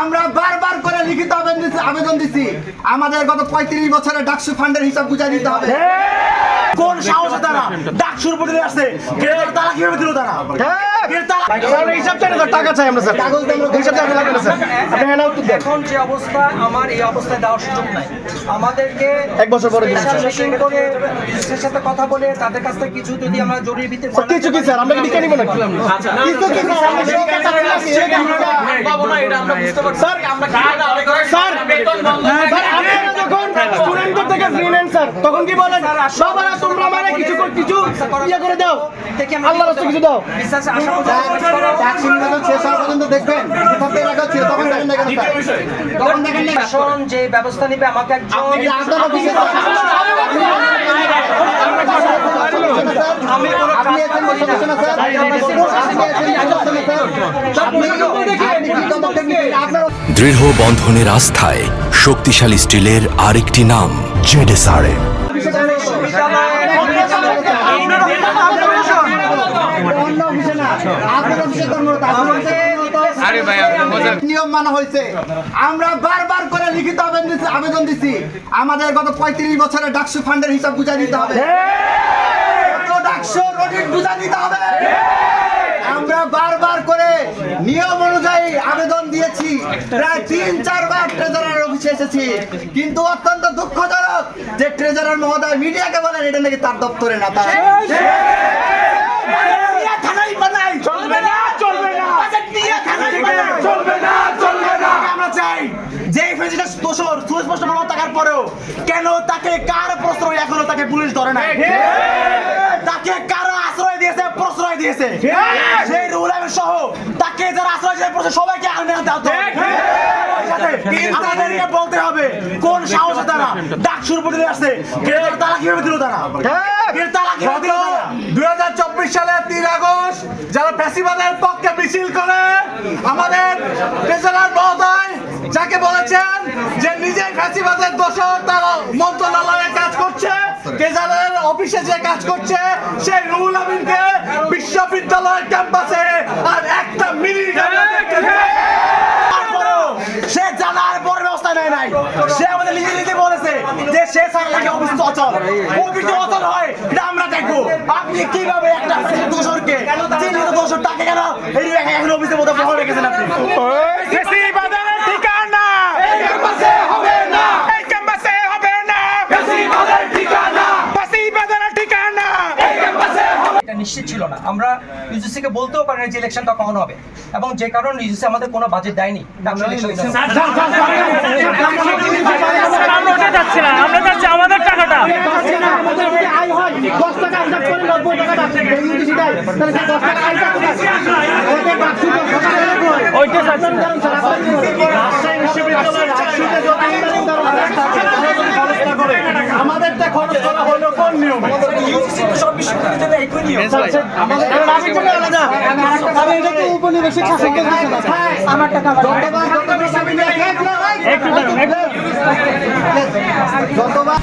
আমরা বারবার করে লিখিত আবেদন দিছি আমাদের গত 35 বছরের ডাকসু ফান্ডের হিসাব বুঝাই দিতে হবে। কোন সাহসে তারা ডাকসুর উপর দিয়ে আসছে? তারা কিভাবে দিল তারা? হিসাব চাই না, টাকা চাই আমরা স্যার। হিসাব চাই লাগবে না স্যার। আপনি হ্যাঁ না উত্তর দেন। এখন যে অবস্থা, আমার এই অবস্থায় দেওয়ার সুযোগ নাই। আমাদেরকে 1 বছর পরে দিন স্যার। মিটিং করে পুলিশের সাথে কথা বলে তাদের কাছ থেকে কিছু যদি আমরা জরুরি ভিত্তিতে কিছু কি স্যার আমরা কি ডিকে নিব নাকি? আচ্ছা কিছু কি স্যার আমরা পাবো না, এটা আমরা বুঝতে পারছি। স্যার আমরা স্যার বেতন বন্ধ স্যার আপনারা যখন স্টুডেন্টদের থেকে ফ্রি নেন স্যার তখন কি বলেন বাবারা তোমরা মানে কিছু ইয়ে করে দাও, আল্লাহর রাস্তায় কিছু দাও। বিশ্বাসে আশা করছি ডাকসু নির্বাচন শেষ হওয়া পর্যন্ত দেখবেন হিসাবটা রাখা ছিল, তখন দেখেন না কেন স্যার? তখন দেখেন না এখন যে ব্যবস্থা নিবে আমাকে একজন আপনার অফিসে আমি কোনো আপনি একজন সদস্য না স্যার, আপনার দৃঢ় বন্ধনের আস্থায় শক্তিশালী স্টিলের আরেকটি নাম জেডএসআরএম। নিয়ম মানা হয়েছে। আমরা বারবার করে লিখিত আবেদন দিছি আমাদের গত 35 বছরের ডাকসু ফান্ডের হিসাব বুঝাই দিতে হবে। ডাকসুর অডিট বুঝাই দিতে হবে। আমরা বারবার করে নিয়ম অনুযায়ী আবেদন দিয়েছি, প্রায় 3-4 বার ট্রেজারার অফিসে এসেছি, কিন্তু অত্যন্ত দুঃখজনক যে ট্রেজারার মহোদয় মিডিয়াকে বলেন এটা নাকি তার দপ্তরে না, তার থানাই বানাই চলবে না, চলবে না, বাজেট নিয়ে থানাই বানাই চলবে না, চলবে না। আমরা চাই যে প্রেসিডেন্ট দোষর সুস্পষ্ট প্রমাণ থাকার পরেও কেন তাকে কার প্রশ্রয় এখনো তাকে পুলিশ ধরে না? তাকে কারা আশ্রয় দিয়েছে, প্রশ্রয় দিয়েছে? সেই রুল আইন সহ তাকে যারা আশ্রয় দিয়েছে সবাইকে আনে দাও। আমাদেরকে বলতে হবে কোন সাহসে তারা ডাকসুর উপর দিয়ে আসছে? তারা কিভাবে দিল তারা? 2024 সালের 3 আগস্ট যারা ফ্যাসিবাদের পক্ষে মিছিল করে আমাদের ট্রেজারার মহোদয় যাকে বলেছেন যে নিজেই ফ্যাসিবাদের দোষর, তারা মন্ত্রণালয়ে কাজ করছে, ট্রেজারার অফিসে যে কাজ করছে, সেই রুহুল আমিনকে বিশ্ববিদ্যালয়ের ক্যাম্পাসে আর একটা মিনিট সে জানার পর ব্যবস্থা নেয় নাই। সে আমাদের নিজে নিজে বলেছে যে সে সারাকে অফিস অচল, অফিস অচল হয় এটা আমরা দেখবো। আপনি কিভাবে একটা দোষরকে চিহ্নিত দোষর তাকে কেন এই এখন অফিসের মধ্যে বহাল রেখেছেন আপনি? ফ্যাসিবাদের ঠিকানা এই ক্যাম্পাসে হবে না, এই ক্যাম্পাসে হবে না, ফ্যাসিবাদের ঠিকানা, ফ্যাসিবাদের ঠিকানা এই ক্যাম্পাসে হবে। এটা নিশ্চিত ছিল না। আমরা ইউজিসি কে বলতেও পারি না যে ইলেকশনটা কখন হবে, এবং যে কারণে ইউজিসি আমাদের কোনো বাজেট দেয়নি। আমরা ওটা যাচ্ছি না, আমরা যাচ্ছি আমাদের টাকাটা। ওইটা যাচ্ছি না। আমাদেরটা খরচ করা হলো কোন নিয়মে? ইউজিসি তো সব বিশ্ববিদ্যালয়ে একই নিয়ম। উপনিবেশিক শাসন আমার টাকা যতবার